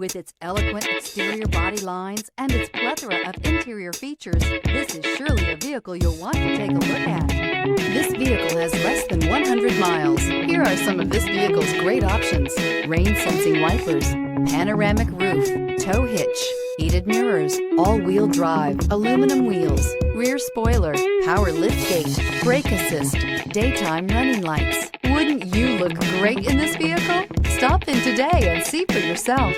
With its eloquent exterior body lines and its plethora of interior features, this is surely a vehicle you'll want to take a look at. This vehicle has less than 100 miles. Here are some of this vehicle's great options: rain-sensing wipers, panoramic roof, tow hitch, heated mirrors, all-wheel drive, aluminum wheels, rear spoiler, power liftgate, brake assist, daytime running lights. Wouldn't you look great in this vehicle? Stop in today and see for yourself.